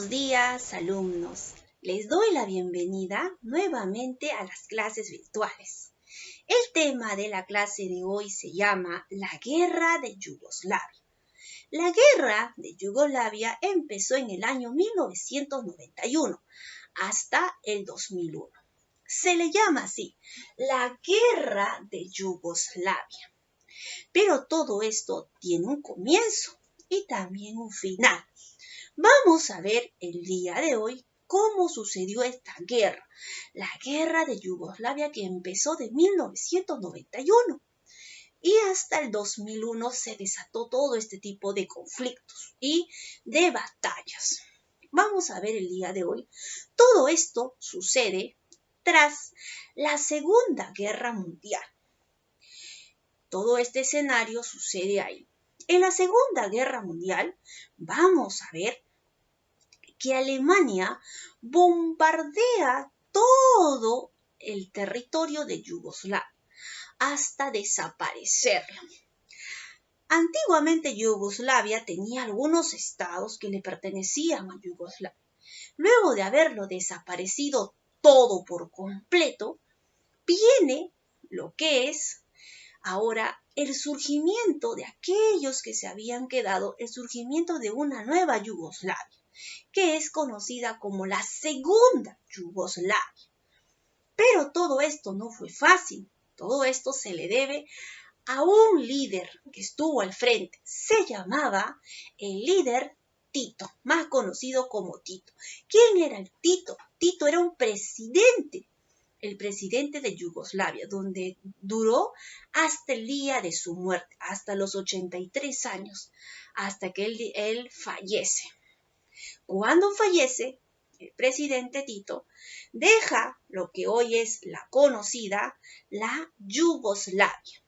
Buenos días, alumnos. Les doy la bienvenida nuevamente a las clases virtuales. El tema de la clase de hoy se llama la Guerra de Yugoslavia. La Guerra de Yugoslavia empezó en el año 1991 hasta el 2001. Se le llama así, la Guerra de Yugoslavia. Pero todo esto tiene un comienzo y también un final. Vamos a ver el día de hoy cómo sucedió esta guerra, la Guerra de Yugoslavia que empezó de 1991 y hasta el 2001 se desató todo este tipo de conflictos y de batallas. Vamos a ver el día de hoy. Todo esto sucede tras la Segunda Guerra Mundial. Todo este escenario sucede ahí. En la Segunda Guerra Mundial vamos a ver que Alemania bombardea todo el territorio de Yugoslavia hasta desaparecerlo. Antiguamente Yugoslavia tenía algunos estados que le pertenecían a Yugoslavia. Luego de haberlo desaparecido todo por completo, viene lo que es ahora el surgimiento de aquellos que se habían quedado, el surgimiento de una nueva Yugoslavia, que es conocida como la Segunda Yugoslavia. Pero todo esto no fue fácil. Todo esto se le debe a un líder que estuvo al frente. Se llamaba el líder Tito, más conocido como Tito. ¿Quién era el Tito? Tito era un presidente, el presidente de Yugoslavia, donde duró hasta el día de su muerte, hasta los 83 años, hasta que él fallece. Cuando fallece, el presidente Tito deja lo que hoy es la conocida, la Yugoslavia,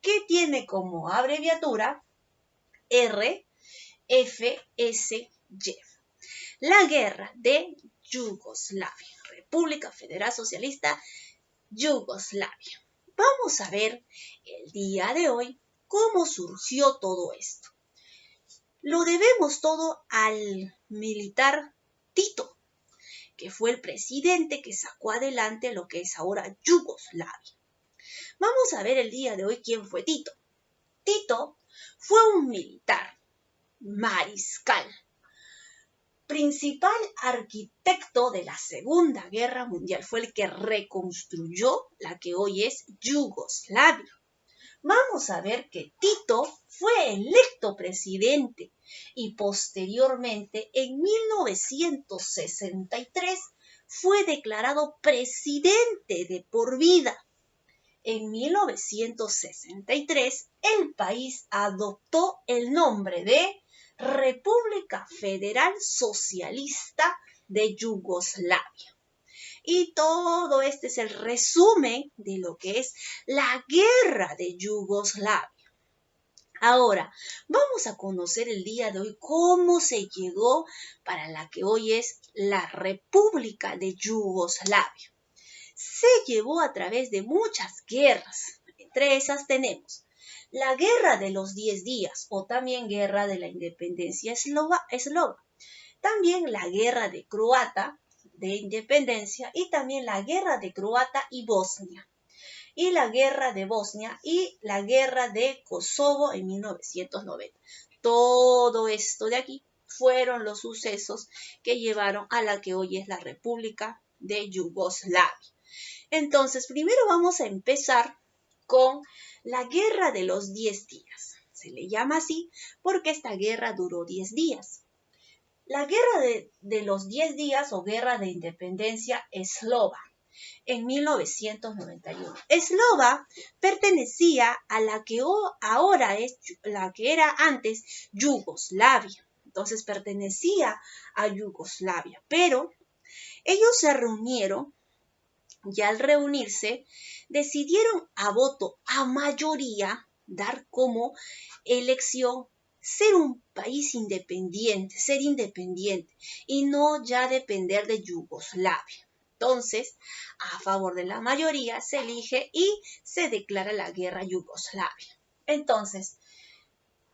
que tiene como abreviatura RFSY, la Guerra de Yugoslavia, República Federal Socialista Yugoslavia. Vamos a ver el día de hoy cómo surgió todo esto. Lo debemos todo al militar Tito, que fue el presidente que sacó adelante lo que es ahora Yugoslavia. Vamos a ver el día de hoy quién fue Tito. Tito fue un militar, mariscal, principal arquitecto de la Segunda Guerra Mundial. Fue el que reconstruyó la que hoy es Yugoslavia. Vamos a ver que Tito fue electo presidente y posteriormente en 1963 fue declarado presidente de por vida. En 1963 el país adoptó el nombre de República Federal Socialista de Yugoslavia. Y todo este es el resumen de lo que es la Guerra de Yugoslavia. Ahora, vamos a conocer el día de hoy cómo se llegó para la que hoy es la República de Yugoslavia. Se llevó a través de muchas guerras. Entre esas tenemos la Guerra de los 10 días o también Guerra de la Independencia eslova. También la Guerra de Croata de Independencia y también la Guerra de Croata y Bosnia. Y la Guerra de Bosnia y la Guerra de Kosovo en 1990. Todo esto de aquí fueron los sucesos que llevaron a la que hoy es la República de Yugoslavia. Entonces, primero vamos a empezar con la Guerra de los 10 días. Se le llama así porque esta guerra duró 10 días. La Guerra de los 10 días o Guerra de Independencia eslova en 1991. Eslova pertenecía a la que ahora es la que era antes Yugoslavia. Entonces pertenecía a Yugoslavia, pero ellos se reunieron y al reunirse decidieron a voto a mayoría dar como elección ser un país independiente, ser independiente y no ya depender de Yugoslavia. Entonces, a favor de la mayoría se elige y se declara la guerra Yugoslavia. Entonces,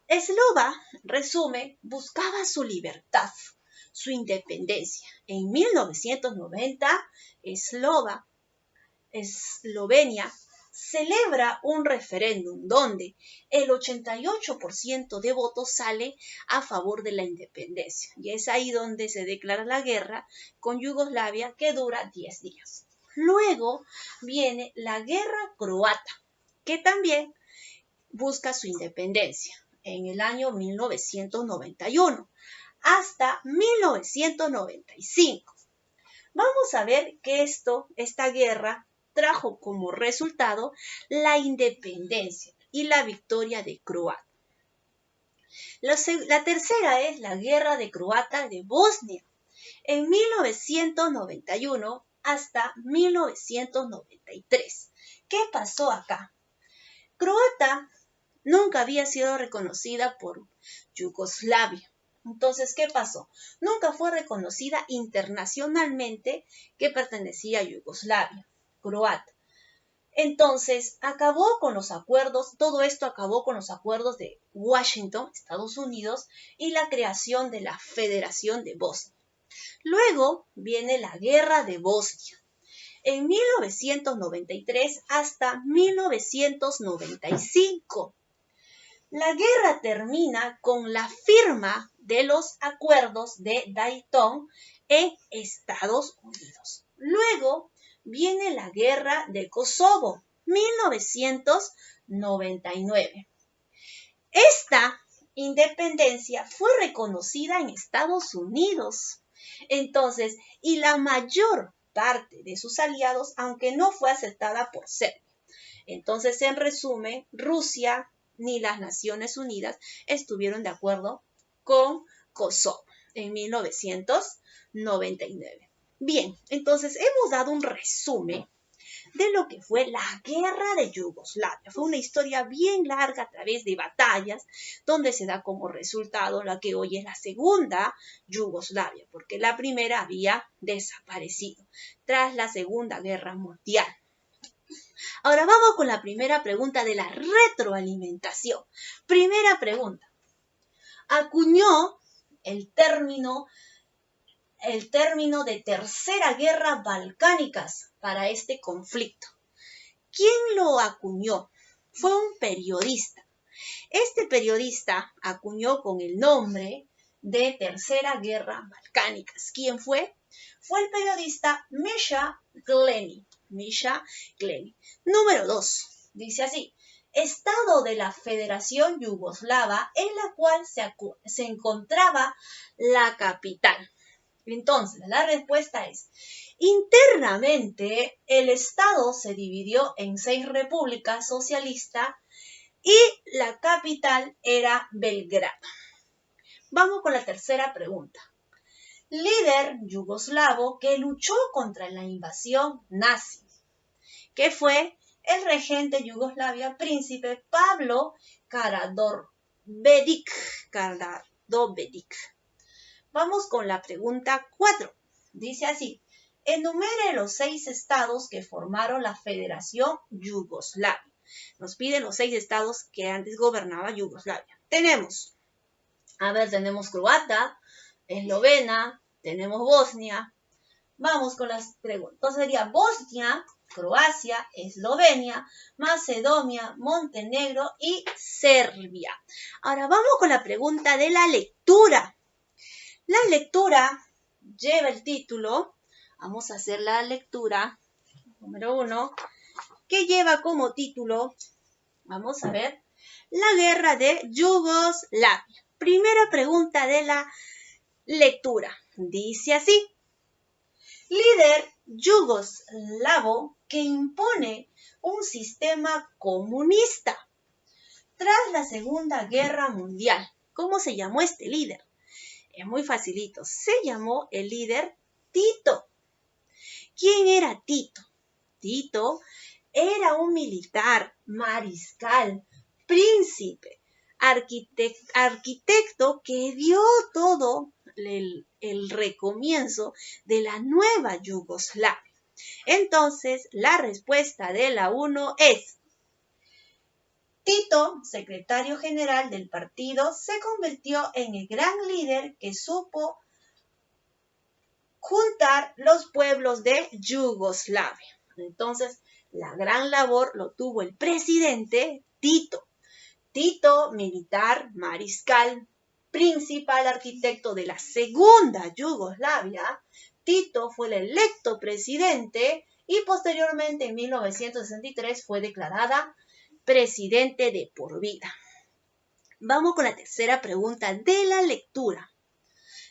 Eslova, resume, buscaba su libertad, su independencia. En 1990, Eslovenia celebra un referéndum donde el 88% de votos sale a favor de la independencia. Y es ahí donde se declara la guerra con Yugoslavia, que dura 10 días. Luego viene la guerra croata, que también busca su independencia en el año 1991 hasta 1995. Vamos a ver que esta guerra trajo como resultado la independencia y la victoria de Croacia. La tercera es la guerra de Croata de Bosnia, en 1991 hasta 1993. ¿Qué pasó acá? Croata nunca había sido reconocida por Yugoslavia. Entonces, ¿qué pasó? Nunca fue reconocida internacionalmente que pertenecía a Yugoslavia, croata. Entonces, acabó con los acuerdos, todo esto acabó con los acuerdos de Washington, Estados Unidos, y la creación de la Federación de Bosnia. Luego viene la Guerra de Bosnia, en 1993 hasta 1995. La guerra termina con la firma de los acuerdos de Dayton en Estados Unidos. Luego viene la guerra de Kosovo, 1999. Esta independencia fue reconocida en Estados Unidos. Entonces, y la mayor parte de sus aliados, aunque no fue aceptada por Serbia. Entonces, en resumen, Rusia ni las Naciones Unidas estuvieron de acuerdo con Kosovo en 1999. Bien, entonces hemos dado un resumen de lo que fue la guerra de Yugoslavia. Fue una historia bien larga a través de batallas, donde se da como resultado la que hoy es la segunda Yugoslavia, porque la primera había desaparecido tras la Segunda Guerra Mundial. Ahora vamos con la primera pregunta de la retroalimentación. Primera pregunta. Acuñó el término de Tercera Guerra Balcánicas para este conflicto. ¿Quién lo acuñó? Fue un periodista. Este periodista acuñó con el nombre de Tercera Guerra Balcánicas. ¿Quién fue? Fue el periodista Misha Glenny. Número 2. Dice así. Estado de la Federación Yugoslava en la cual se encontraba la capital. Entonces, la respuesta es, internamente el Estado se dividió en 6 repúblicas socialistas y la capital era Belgrado. Vamos con la tercera pregunta. Líder yugoslavo que luchó contra la invasión nazi, que fue el regente de Yugoslavia, príncipe Pavlo Karađorđević. Vamos con la pregunta 4. Dice así, enumere los 6 estados que formaron la Federación Yugoslavia. Nos piden los 6 estados que antes gobernaba Yugoslavia. Tenemos Croata, Eslovenia, tenemos Bosnia. Vamos con las preguntas. Entonces sería Bosnia, Croacia, Eslovenia, Macedonia, Montenegro y Serbia. Ahora vamos con la pregunta de la lectura. La lectura lleva el título, vamos a hacer la lectura número 1, que lleva como título, vamos a ver, la guerra de Yugoslavia. Primera pregunta de la lectura, dice así. Líder yugoslavo que impone un sistema comunista tras la Segunda Guerra Mundial. ¿Cómo se llamó este líder? Es muy facilito. Se llamó el líder Tito. ¿Quién era Tito? Tito era un militar, mariscal, príncipe, arquitecto que dio todo el recomienzo de la nueva Yugoslavia. Entonces, la respuesta de la 1 es Tito, secretario general del partido, se convirtió en el gran líder que supo juntar los pueblos de Yugoslavia. Entonces, la gran labor lo tuvo el presidente Tito. Tito, militar, mariscal, principal arquitecto de la segunda Yugoslavia. Tito fue el electo presidente y posteriormente en 1963 fue declarada presidente de por vida. Vamos con la tercera pregunta de la lectura.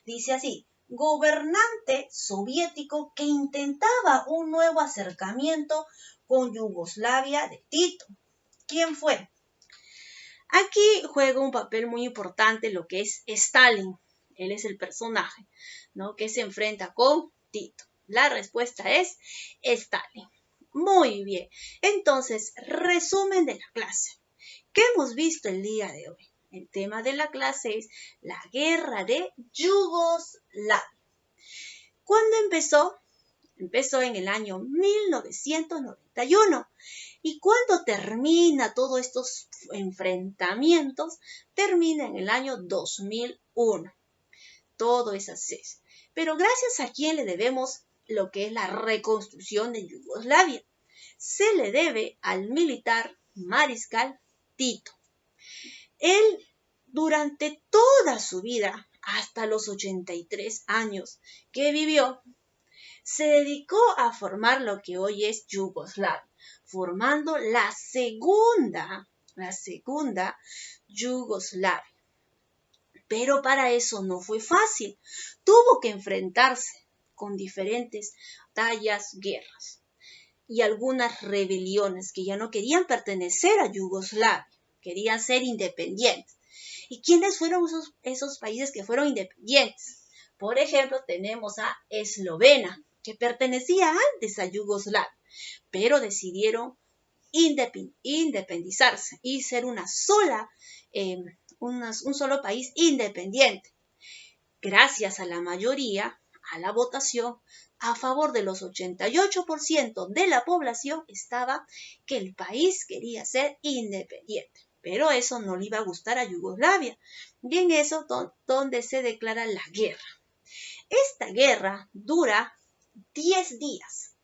Dice así: gobernante soviético que intentaba un nuevo acercamiento con Yugoslavia de Tito. ¿Quién fue? Aquí juega un papel muy importante lo que es Stalin. Él es el personaje, ¿no?, que se enfrenta con Tito. La respuesta es Stalin. Muy bien. Entonces, resumen de la clase. ¿Qué hemos visto el día de hoy? El tema de la clase es la guerra de Yugoslavia. ¿Cuándo empezó? Empezó en el año 1991. ¿Y cuándo termina todos estos enfrentamientos? Termina en el año 2001. Todo es así. Pero gracias a quién le debemos lo que es la reconstrucción de Yugoslavia. Se le debe al militar mariscal Tito. Él, durante toda su vida, hasta los 83 años que vivió, se dedicó a formar lo que hoy es Yugoslavia, formando la segunda Yugoslavia. Pero para eso no fue fácil. Tuvo que enfrentarse con diferentes batallas, guerras y algunas rebeliones que ya no querían pertenecer a Yugoslavia, querían ser independientes. ¿Y quiénes fueron esos países que fueron independientes? Por ejemplo, tenemos a Eslovenia, que pertenecía antes a Yugoslavia, pero decidieron independizarse y ser un solo país independiente. Gracias a la mayoría, a la votación, a favor de los 88% de la población estaba que el país quería ser independiente. Pero eso no le iba a gustar a Yugoslavia. Y en eso donde se declara la guerra. Esta guerra dura 10 días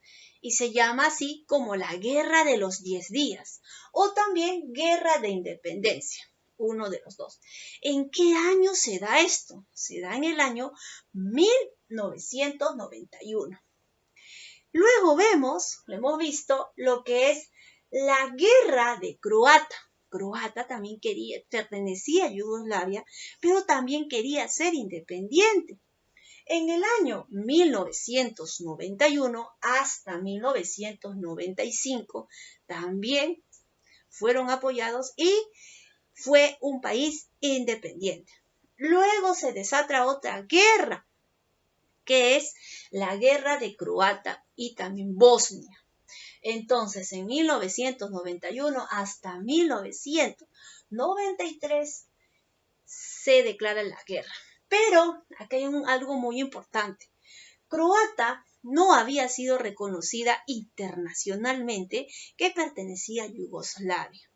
y se llama así como la Guerra de los 10 días o también Guerra de Independencia, uno de los dos. ¿En qué año se da esto? Se da en el año 1991. Luego hemos visto lo que es la Guerra de Croata. Croata también pertenecía a Yugoslavia, pero también quería ser independiente. En el año 1991 hasta 1995 también fueron apoyados y fue un país independiente. Luego se desata otra guerra, que es la Guerra de Croata y también Bosnia. Entonces, en 1991 hasta 1993 se declara la guerra. Pero acá hay algo muy importante. Croata no había sido reconocida internacionalmente que pertenecía a Yugoslavia.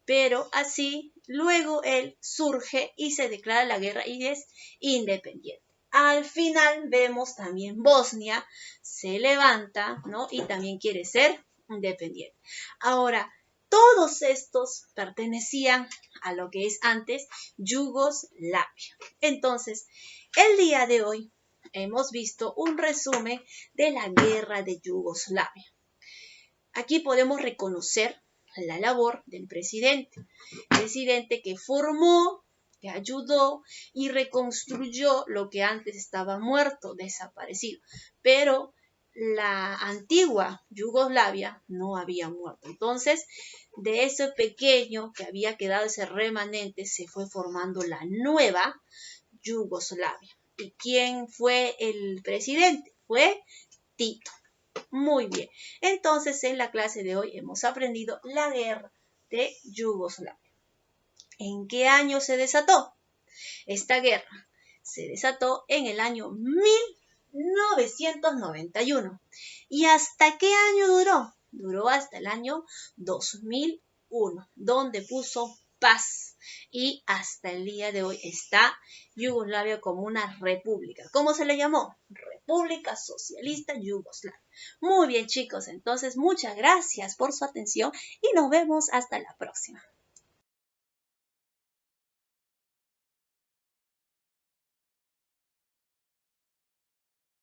Pero así, luego él surge y se declara la guerra y es independiente. Al final vemos también Bosnia se levanta, ¿no?, y también quiere ser independiente. Ahora, todos estos pertenecían a lo que es antes Yugoslavia. Entonces, el día de hoy hemos visto un resumen de la guerra de Yugoslavia. Aquí podemos reconocer la labor del presidente que formó, que ayudó y reconstruyó lo que antes estaba muerto, desaparecido. Pero la antigua Yugoslavia no había muerto. Entonces, de ese pequeño que había quedado ese remanente, se fue formando la nueva Yugoslavia. ¿Y quién fue el presidente? Fue Tito. Muy bien. Entonces, en la clase de hoy hemos aprendido la guerra de Yugoslavia. ¿En qué año se desató? Esta guerra se desató en el año 1991. ¿Y hasta qué año duró? Duró hasta el año 2001, donde puso paz. Y hasta el día de hoy está Yugoslavia como una república. ¿Cómo se le llamó? República Socialista Yugoslavia. Muy bien, chicos, entonces muchas gracias por su atención y nos vemos hasta la próxima.